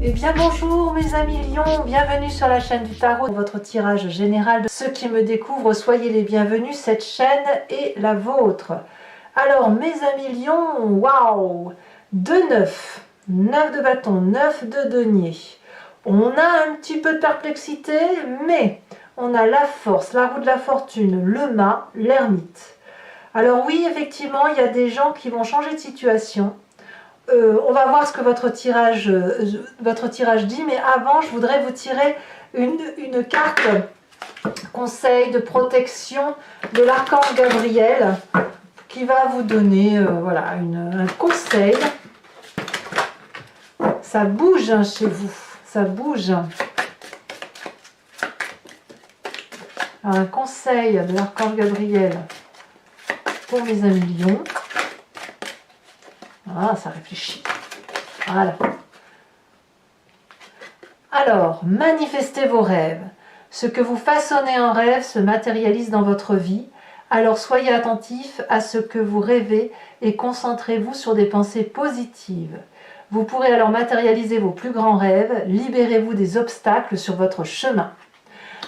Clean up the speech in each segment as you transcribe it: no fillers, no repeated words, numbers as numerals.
Eh bien bonjour mes amis lions, bienvenue sur la chaîne du tarot, votre tirage général. De ceux qui me découvrent, soyez les bienvenus, cette chaîne est la vôtre. Alors mes amis lions, waouh, 2-9, 9 de bâton, 9 de denier. On a un petit peu de perplexité, mais on a la force, la roue de la fortune, le mât, l'ermite. Alors oui, effectivement, il y a des gens qui vont changer de situation. On va voir ce que votre tirage dit, mais avant, je voudrais vous tirer une carte conseil de protection de l'archange Gabriel qui va vous donner voilà, un conseil. Ça bouge hein, chez vous, ça bouge. Alors, un conseil de l'archange Gabriel pour mes amis lions. Ah, ça réfléchit. Voilà. Alors, manifestez vos rêves. Ce que vous façonnez en rêve se matérialise dans votre vie. Alors, soyez attentifs à ce que vous rêvez et concentrez-vous sur des pensées positives. Vous pourrez alors matérialiser vos plus grands rêves. Libérez-vous des obstacles sur votre chemin.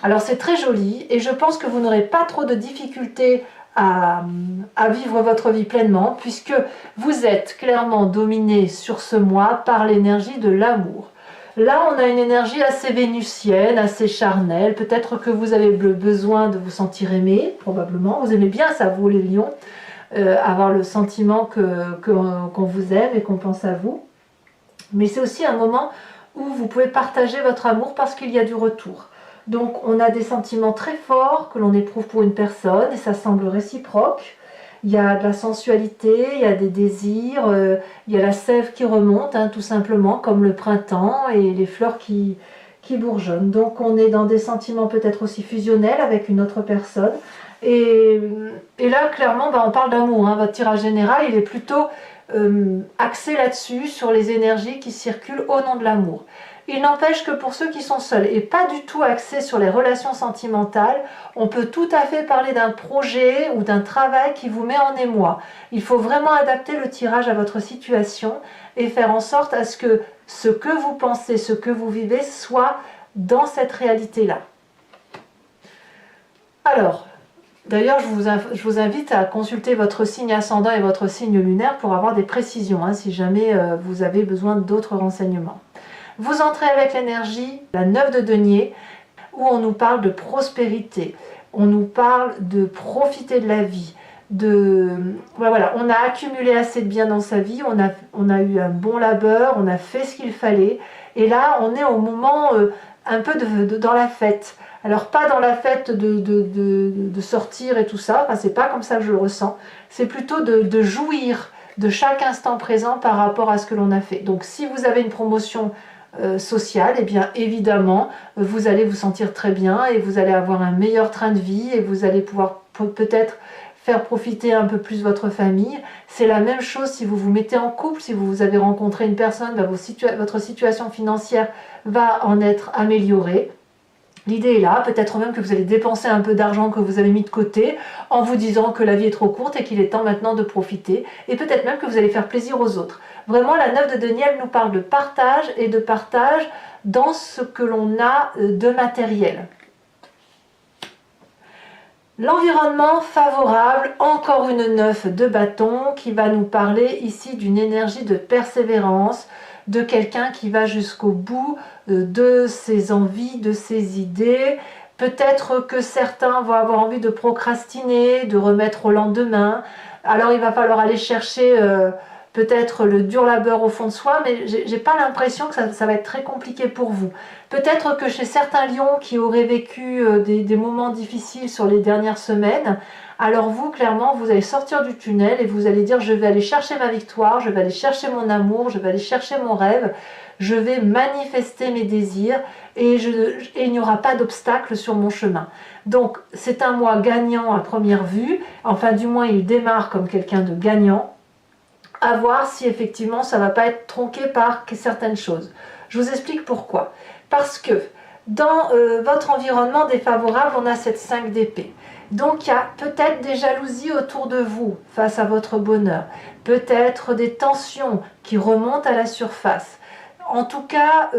Alors, c'est très joli et je pense que vous n'aurez pas trop de difficultés à vivre votre vie pleinement puisque vous êtes clairement dominé sur ce mois par l'énergie de l'amour. Là, on a une énergie assez vénusienne, assez charnelle. Peut-être que vous avez besoin de vous sentir aimé, probablement. Vous aimez bien ça, vous les lions, avoir le sentiment qu'on vous aime et qu'on pense à vous. Mais c'est aussi un moment où vous pouvez partager votre amour parce qu'il y a du retour. Donc on a des sentiments très forts que l'on éprouve pour une personne et ça semble réciproque. Il y a de la sensualité, il y a des désirs, il y a la sève qui remonte hein, tout simplement comme le printemps et les fleurs qui bourgeonnent. Donc on est dans des sentiments peut-être aussi fusionnels avec une autre personne. Et là clairement on parle d'amour. Hein. Votre tirage général il est plutôt axé là-dessus, sur les énergies qui circulent au nom de l'amour. Il n'empêche que pour ceux qui sont seuls et pas du tout axés sur les relations sentimentales, on peut tout à fait parler d'un projet ou d'un travail qui vous met en émoi. Il faut vraiment adapter le tirage à votre situation et faire en sorte à ce que vous pensez, ce que vous vivez soit dans cette réalité-là. Alors, d'ailleurs, je vous invite à consulter votre signe ascendant et votre signe lunaire pour avoir des précisions, hein, si jamais vous avez besoin d'autres renseignements. Vous entrez avec l'énergie, la 9 de denier, où on nous parle de prospérité, on nous parle de profiter de la vie, voilà, on a accumulé assez de biens dans sa vie, on a eu un bon labeur, on a fait ce qu'il fallait, et là on est au moment un peu dans la fête. Alors pas dans la fête de sortir et tout ça, enfin, c'est pas comme ça que je le ressens, c'est plutôt de jouir de chaque instant présent par rapport à ce que l'on a fait. Donc si vous avez une promotion sociale, et bien évidemment vous allez vous sentir très bien et vous allez avoir un meilleur train de vie et vous allez pouvoir peut-être faire profiter un peu plus votre famille. C'est la même chose si vous vous mettez en couple, si vous avez rencontré une personne, votre situation financière va en être améliorée. L'idée est là, peut-être même que vous allez dépenser un peu d'argent que vous avez mis de côté en vous disant que la vie est trop courte et qu'il est temps maintenant de profiter. Et peut-être même que vous allez faire plaisir aux autres. Vraiment, la 9 de denier nous parle de partage et de partage dans ce que l'on a de matériel. L'environnement favorable, encore une 9 de bâton qui va nous parler ici d'une énergie de persévérance, de quelqu'un qui va jusqu'au bout de ses envies, de ses idées. Peut-être que certains vont avoir envie de procrastiner, de remettre au lendemain. Alors il va falloir aller chercher peut-être le dur labeur au fond de soi, mais j'ai pas l'impression que ça va être très compliqué pour vous. Peut-être que chez certains lions qui auraient vécu des moments difficiles sur les dernières semaines, alors vous, clairement, vous allez sortir du tunnel et vous allez dire « je vais aller chercher ma victoire, je vais aller chercher mon amour, je vais aller chercher mon rêve, je vais manifester mes désirs et il n'y aura pas d'obstacle sur mon chemin ». Donc c'est un mois gagnant à première vue, enfin du moins il démarre comme quelqu'un de gagnant, à voir si effectivement ça ne va pas être tronqué par certaines choses. Je vous explique pourquoi. Parce que dans votre environnement défavorable, on a cette 5 d'épée. Donc il y a peut-être des jalousies autour de vous face à votre bonheur, peut-être des tensions qui remontent à la surface. En tout cas,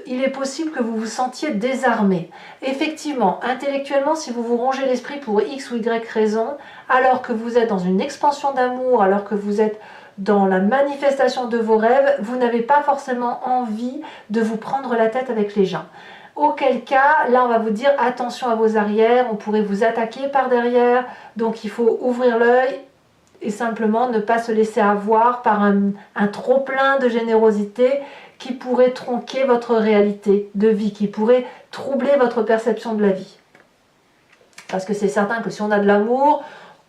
il est possible que vous vous sentiez désarmé. Effectivement, intellectuellement, si vous vous rongez l'esprit pour X ou Y raison, alors que vous êtes dans une expansion d'amour, alors que vous êtes dans la manifestation de vos rêves, vous n'avez pas forcément envie de vous prendre la tête avec les gens. Auquel cas, là on va vous dire attention à vos arrières, on pourrait vous attaquer par derrière, donc il faut ouvrir l'œil et simplement ne pas se laisser avoir par un trop-plein de générosité qui pourrait tronquer votre réalité de vie, qui pourrait troubler votre perception de la vie. Parce que c'est certain que si on a de l'amour,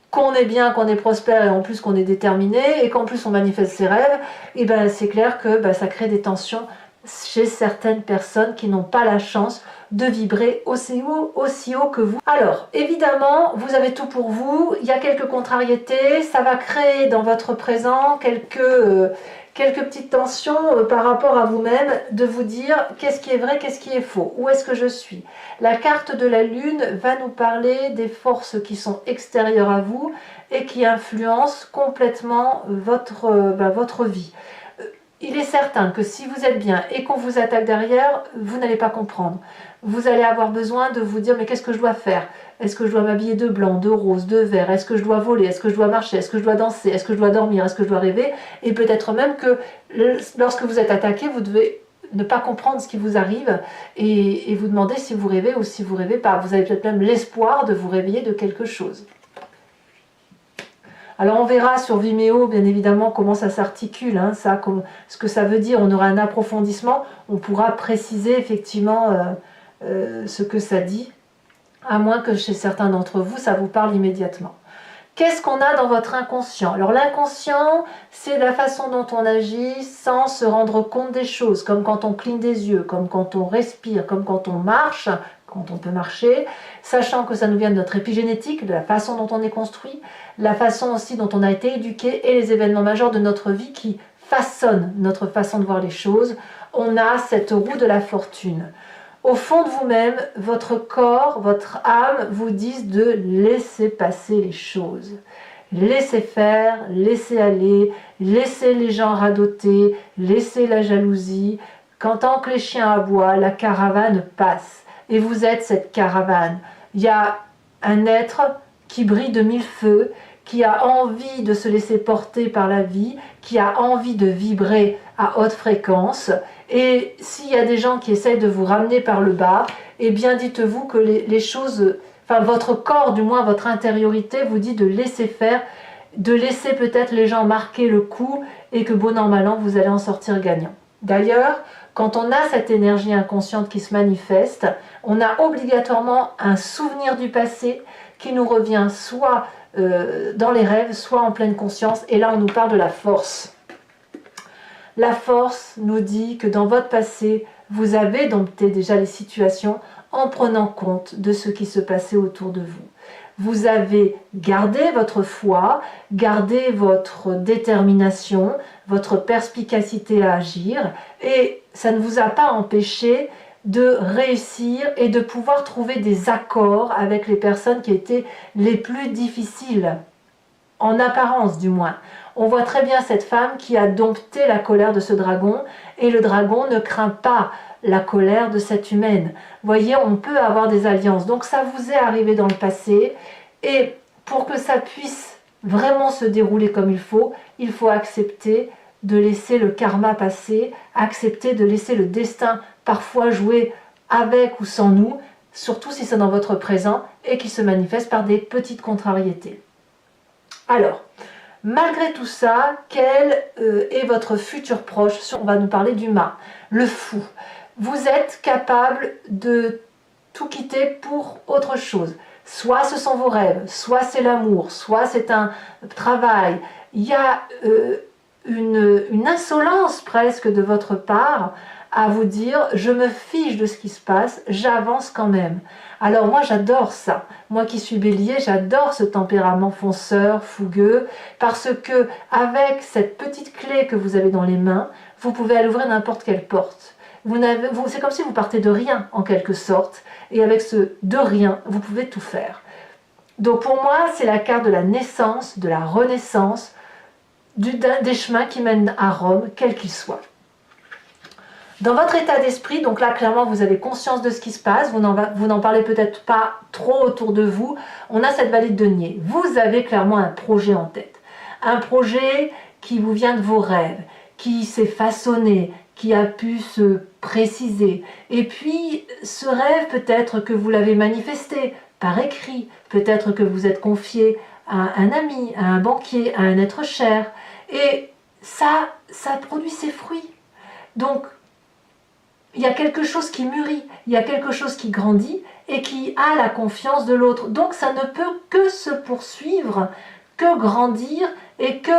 qu'on est bien, qu'on est prospère et en plus qu'on est déterminé et qu'en plus on manifeste ses rêves, et ben c'est clair que ça crée des tensions chez certaines personnes qui n'ont pas la chance de vibrer aussi haut que vous. Alors, évidemment, vous avez tout pour vous, il y a quelques contrariétés, ça va créer dans votre présent quelques petites tensions par rapport à vous-même, de vous dire qu'est-ce qui est vrai, qu'est-ce qui est faux, où est-ce que je suis. La carte de la Lune va nous parler des forces qui sont extérieures à vous et qui influencent complètement votre vie. Il est certain que si vous êtes bien et qu'on vous attaque derrière, vous n'allez pas comprendre. Vous allez avoir besoin de vous dire mais qu'est-ce que je dois faire? Est-ce que je dois m'habiller de blanc, de rose, de vert? Est-ce que je dois voler? Est-ce que je dois marcher? Est-ce que je dois danser? Est-ce que je dois dormir? Est-ce que je dois rêver? Et peut-être même que lorsque vous êtes attaqué, vous devez ne pas comprendre ce qui vous arrive et vous demander si vous rêvez ou si vous rêvez pas. Vous avez peut-être même l'espoir de vous réveiller de quelque chose. Alors on verra sur Vimeo bien évidemment comment ça s'articule, ce que ça veut dire, on aura un approfondissement, on pourra préciser effectivement ce que ça dit, à moins que chez certains d'entre vous ça vous parle immédiatement. Qu'est-ce qu'on a dans votre inconscient? Alors l'inconscient, c'est la façon dont on agit sans se rendre compte des choses, comme quand on cligne des yeux, comme quand on respire, comme quand on marche, quand on peut marcher, sachant que ça nous vient de notre épigénétique, de la façon dont on est construit, la façon aussi dont on a été éduqué et les événements majeurs de notre vie qui façonnent notre façon de voir les choses. On a cette roue de la fortune. Au fond de vous-même, votre corps, votre âme vous disent de laisser passer les choses. Laissez faire, laissez aller, laissez les gens radoter, laissez la jalousie. Quand tant que les chiens aboient, la caravane passe. Et vous êtes cette caravane. Il y a un être qui brille de mille feux, qui a envie de se laisser porter par la vie, qui a envie de vibrer à haute fréquence. Et s'il y a des gens qui essayent de vous ramener par le bas, eh bien dites-vous que les choses, votre corps, du moins votre intériorité, vous dit de laisser faire, de laisser peut-être les gens marquer le coup et que bon an mal an, vous allez en sortir gagnant. D'ailleurs, quand on a cette énergie inconsciente qui se manifeste, on a obligatoirement un souvenir du passé qui nous revient soit dans les rêves, soit en pleine conscience. Et là, on nous parle de la force. La force nous dit que dans votre passé, vous avez dompté déjà les situations en prenant compte de ce qui se passait autour de vous. Vous avez gardé votre foi, gardé votre détermination, votre perspicacité à agir, et ça ne vous a pas empêché de réussir et de pouvoir trouver des accords avec les personnes qui étaient les plus difficiles, en apparence du moins. On voit très bien cette femme qui a dompté la colère de ce dragon, et le dragon ne craint pas la colère de cette humaine. Vous voyez, on peut avoir des alliances. Donc ça vous est arrivé dans le passé, et pour que ça puisse vraiment se dérouler comme il faut accepter de laisser le karma passer, accepter de laisser le destin parfois jouer avec ou sans nous, surtout si c'est dans votre présent et qui se manifeste par des petites contrariétés. Alors, malgré tout ça, quel est votre futur proche? On va nous parler du mât, le fou. Vous êtes capable de tout quitter pour autre chose. Soit ce sont vos rêves, soit c'est l'amour, soit c'est un travail. Il y a une insolence presque de votre part à vous dire je me fiche de ce qui se passe, j'avance quand même. Alors moi j'adore ça, moi qui suis bélier, j'adore ce tempérament fonceur, fougueux, parce que avec cette petite clé que vous avez dans les mains, vous pouvez aller ouvrir n'importe quelle porte. C'est comme si vous partez de rien en quelque sorte, et avec ce de rien, vous pouvez tout faire. Donc pour moi, c'est la carte de la naissance, de la renaissance, des chemins qui mènent à Rome, quels qu'ils soient. Dans votre état d'esprit, donc là clairement vous avez conscience de ce qui se passe, vous n'en parlez peut-être pas trop autour de vous, on a cette valide de denier. Vous avez clairement un projet en tête. Un projet qui vous vient de vos rêves, qui s'est façonné, qui a pu se préciser. Et puis ce rêve peut-être que vous l'avez manifesté par écrit, peut-être que vous êtes confié à un ami, à un banquier, à un être cher. Et ça produit ses fruits. Donc, il y a quelque chose qui mûrit, il y a quelque chose qui grandit et qui a la confiance de l'autre. Donc ça ne peut que se poursuivre, que grandir et que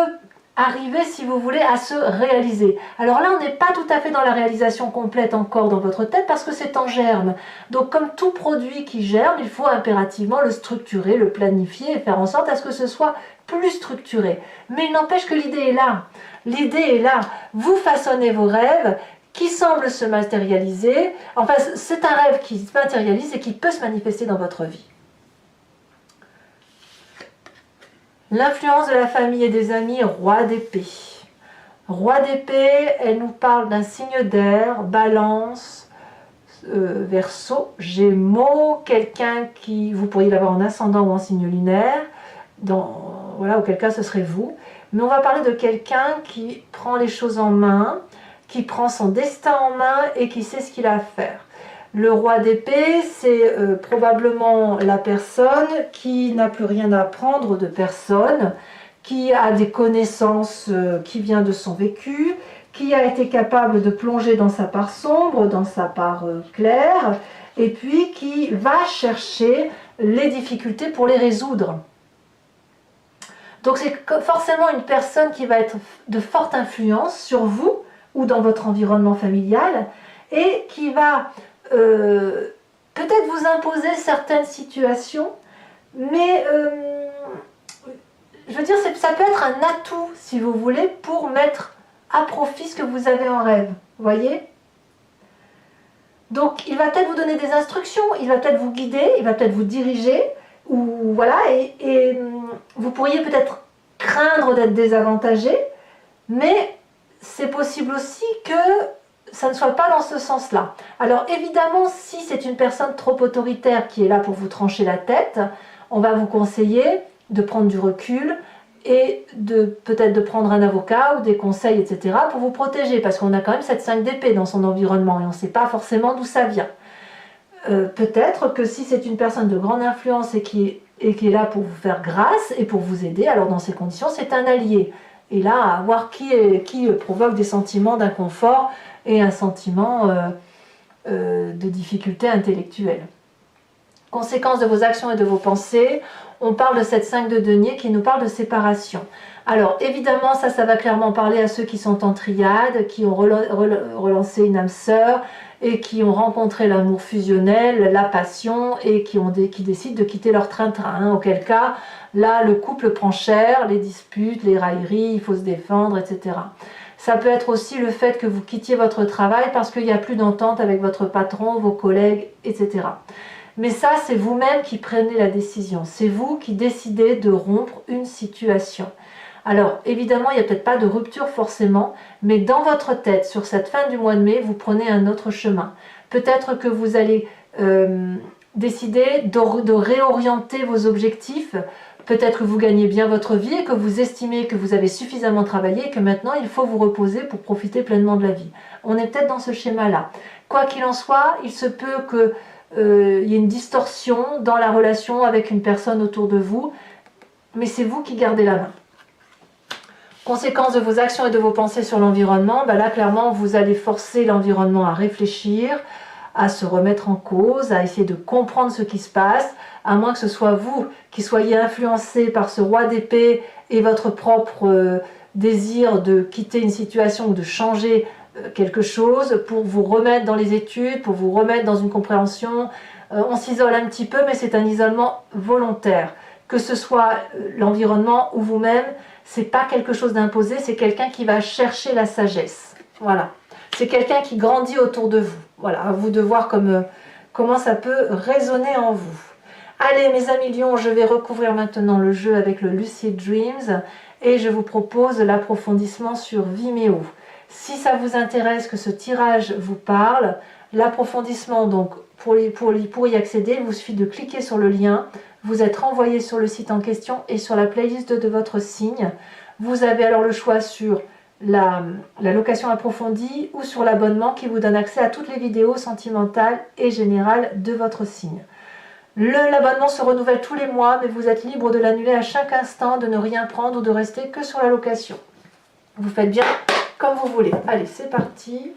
arriver, si vous voulez, à se réaliser. Alors là, on n'est pas tout à fait dans la réalisation complète encore dans votre tête parce que c'est en germe. Donc comme tout produit qui germe, il faut impérativement le structurer, le planifier et faire en sorte à ce que ce soit plus structuré. Mais il n'empêche que l'idée est là. L'idée est là. Vous façonnez vos rêves qui semblent se matérialiser. Enfin, c'est un rêve qui se matérialise et qui peut se manifester dans votre vie. L'influence de la famille et des amis, roi d'épée. Roi d'épée, elle nous parle d'un signe d'air, balance, verseau, gémeaux, quelqu'un qui, vous pourriez l'avoir en ascendant ou en signe lunaire, voilà, auquel cas ce serait vous. Mais on va parler de quelqu'un qui prend les choses en main, qui prend son destin en main et qui sait ce qu'il a à faire. Le roi d'épée, c'est probablement la personne qui n'a plus rien à apprendre de personne, qui a des connaissances qui viennent de son vécu, qui a été capable de plonger dans sa part sombre, dans sa part claire, et puis qui va chercher les difficultés pour les résoudre. Donc c'est forcément une personne qui va être de forte influence sur vous ou dans votre environnement familial et qui va peut-être vous imposer certaines situations, mais je veux dire, ça peut être un atout, si vous voulez, pour mettre à profit ce que vous avez en rêve, vous voyez? Donc il va peut-être vous donner des instructions, il va peut-être vous guider, il va peut-être vous diriger, ou voilà, et vous pourriez peut-être craindre d'être désavantagé, mais c'est possible aussi que ça ne soit pas dans ce sens-là. Alors évidemment, si c'est une personne trop autoritaire qui est là pour vous trancher la tête, on va vous conseiller de prendre du recul et peut-être de prendre un avocat ou des conseils, etc. pour vous protéger, parce qu'on a quand même cette 5 d'épée dans son environnement et on ne sait pas forcément d'où ça vient. Peut-être que si c'est une personne de grande influence et qui est là pour vous faire grâce et pour vous aider, alors dans ces conditions, c'est un allié. Et là, à voir qui provoque des sentiments d'inconfort et un sentiment de difficulté intellectuelle. Conséquence de vos actions et de vos pensées, on parle de cette 5 de denier qui nous parle de séparation. Alors évidemment, ça va clairement parler à ceux qui sont en triade, qui ont relancé une âme sœur et qui ont rencontré l'amour fusionnel, la passion et qui décident de quitter leur train-train. Hein, auquel cas, là, le couple prend cher, les disputes, les railleries, il faut se défendre, etc. Ça peut être aussi le fait que vous quittiez votre travail parce qu'il n'y a plus d'entente avec votre patron, vos collègues, etc. Mais ça, c'est vous-même qui prenez la décision. C'est vous qui décidez de rompre une situation. Alors, évidemment, il n'y a peut-être pas de rupture forcément, mais dans votre tête, sur cette fin du mois de mai, vous prenez un autre chemin. Peut-être que vous allez décider de réorienter vos objectifs. Peut-être que vous gagnez bien votre vie et que vous estimez que vous avez suffisamment travaillé et que maintenant, il faut vous reposer pour profiter pleinement de la vie. On est peut-être dans ce schéma-là. Quoi qu'il en soit, il se peut que il y ait une distorsion dans la relation avec une personne autour de vous, mais c'est vous qui gardez la main. Conséquence de vos actions et de vos pensées sur l'environnement, là clairement vous allez forcer l'environnement à réfléchir, à se remettre en cause, à essayer de comprendre ce qui se passe, à moins que ce soit vous qui soyez influencé par ce roi d'épée et votre propre désir de quitter une situation ou de changer quelque chose pour vous remettre dans les études, pour vous remettre dans une compréhension. On s'isole un petit peu, mais c'est un isolement volontaire. Que ce soit l'environnement ou vous-même, c'est pas quelque chose d'imposé, c'est quelqu'un qui va chercher la sagesse. Voilà. C'est quelqu'un qui grandit autour de vous. Voilà, à vous de voir comment ça peut résonner en vous. Allez mes amis lions, je vais recouvrir maintenant le jeu avec le Lucid Dreams et je vous propose l'approfondissement sur Vimeo. Si ça vous intéresse, que ce tirage vous parle, l'approfondissement, donc pour y accéder, il vous suffit de cliquer sur le lien, vous êtes renvoyé sur le site en question et sur la playlist de votre signe. Vous avez alors le choix sur la location approfondie ou sur l'abonnement qui vous donne accès à toutes les vidéos sentimentales et générales de votre signe. L'abonnement se renouvelle tous les mois, mais vous êtes libre de l'annuler à chaque instant, de ne rien prendre ou de rester que sur la location. Vous faites bien comme vous voulez. Allez, c'est parti.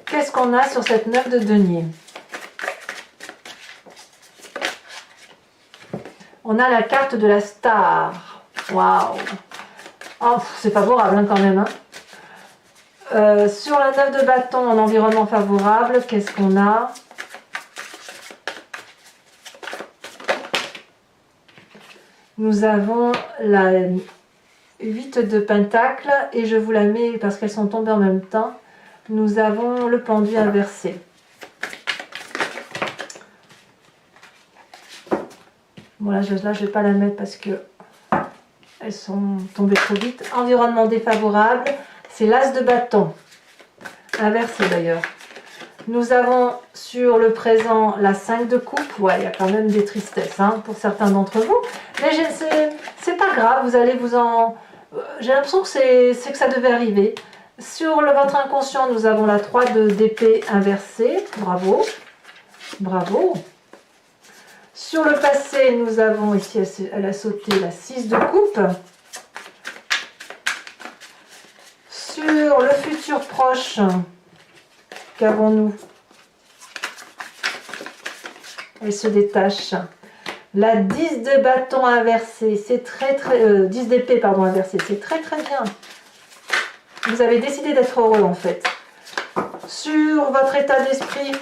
Qu'est-ce qu'on a sur cette 9 de denier? On a la carte de la star. Waouh! Oh, c'est favorable hein, quand même. Hein. Sur la 9 de bâton en environnement favorable, qu'est-ce qu'on a? Nous avons la 8 de pentacle et je vous la mets parce qu'elles sont tombées en même temps. Nous avons le pendu inversé. Bon là je ne vais pas la mettre parce que elles sont tombées trop vite. Environnement défavorable, c'est l'as de bâton. Inversé d'ailleurs. Nous avons sur le présent la 5 de coupe. Ouais, il y a quand même des tristesses hein, pour certains d'entre vous. Mais c'est pas grave, vous allez vous en... J'ai l'impression que c'est que ça devait arriver. Sur votre inconscient, nous avons la 3 d'épée inversée. Bravo. Bravo. Sur le passé, nous avons ici, elle a sauté la 6 de coupe. Sur le futur proche, qu'avons-nous? Elle se détache. La 10 de bâton inversé, c'est très 10 d'épée pardon inversé, c'est très bien. Vous avez décidé d'être heureux en fait. Sur votre état d'esprit,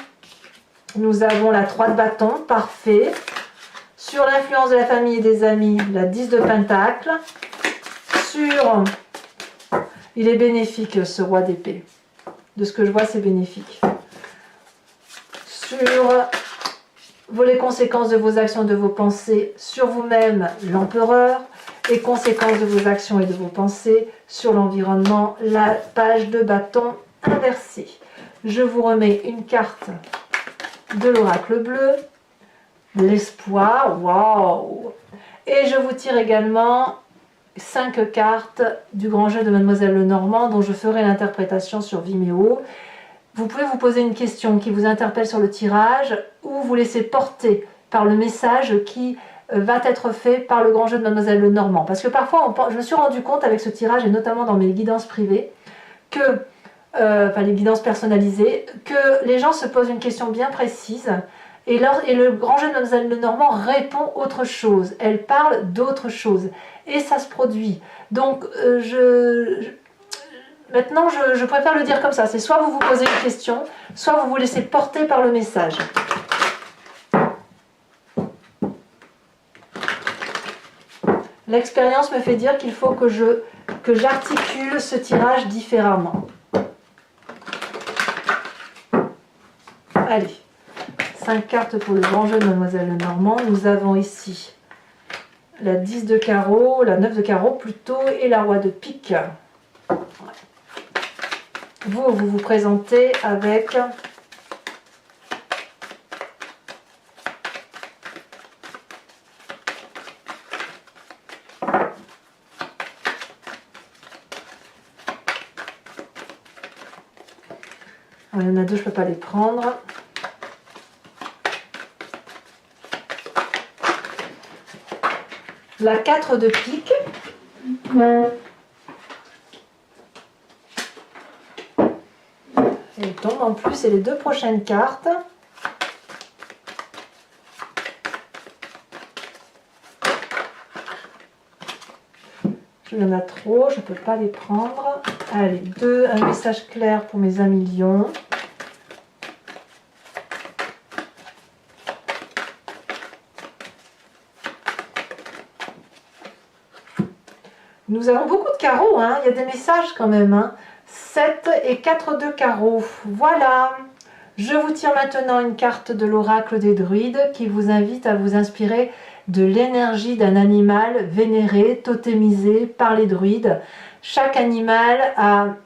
nous avons la 3 de bâton, parfait. Sur l'influence de la famille et des amis, la 10 de pentacle. Sur... Il est bénéfique ce roi d'épée. De ce que je vois, c'est bénéfique. Sur les conséquences de vos actions et de vos pensées sur vous-même, l'empereur. Et conséquences de vos actions et de vos pensées sur l'environnement, la page de bâton inversée. Je vous remets une carte de l'oracle bleu, l'espoir, waouh! Et je vous tire également 5 cartes du grand jeu de Mademoiselle Lenormand dont je ferai l'interprétation sur Vimeo. Vous pouvez vous poser une question qui vous interpelle sur le tirage ou vous laisser porter par le message qui va être fait par le grand jeu de Mademoiselle Lenormand. Parce que parfois, je me suis rendu compte avec ce tirage, et notamment dans mes guidances privées, que, enfin les guidances personnalisées, que les gens se posent une question bien précise et le grand jeu de Mademoiselle Lenormand répond autre chose. Elle parle d'autre chose. Et ça se produit. Donc, maintenant, je préfère le dire comme ça. C'est soit vous vous posez une question, soit vous vous laissez porter par le message. L'expérience me fait dire qu'il faut que j'articule ce tirage différemment. Allez, 5 cartes pour le grand jeu de Mademoiselle Lenormand. Nous avons ici la 10 de carreau, la 9 de carreau plutôt, et la roi de pique. Vous vous présentez avec... Il y en a deux, je ne peux pas les prendre. La 4 de pique. Elle tombe en plus, et les deux prochaines cartes. Il y en a trop, je ne peux pas les prendre. Allez, un message clair pour mes amis lions. Nous avons beaucoup de carreaux, hein. Il y a des messages quand même. Hein. 7 et 4 de carreau. Voilà. Je vous tire maintenant une carte de l'oracle des druides qui vous invite à vous inspirer de l'énergie d'un animal vénéré, totémisé par les druides. Chaque animal a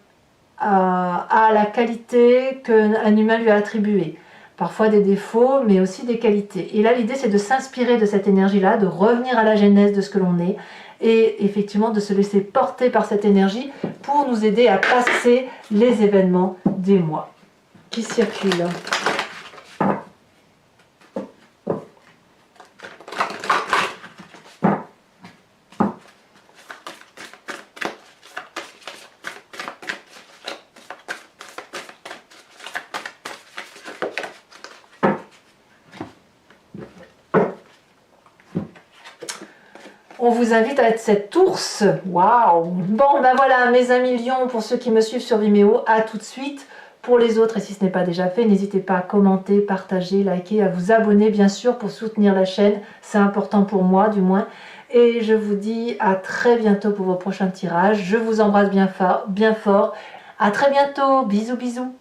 la qualité qu'un animal lui a attribuée. Parfois des défauts, mais aussi des qualités. Et là, l'idée, c'est de s'inspirer de cette énergie-là, de revenir à la genèse de ce que l'on est, et effectivement de se laisser porter par cette énergie pour nous aider à passer les événements des mois qui circulent. On vous invite à être cet ours. Waouh! Bon, ben voilà, mes amis lions, pour ceux qui me suivent sur Vimeo, à tout de suite. Pour les autres, et si ce n'est pas déjà fait, n'hésitez pas à commenter, partager, liker, à vous abonner, bien sûr, pour soutenir la chaîne. C'est important pour moi, du moins. Et je vous dis à très bientôt pour vos prochains tirages. Je vous embrasse bien fort. À très bientôt. Bisous, bisous.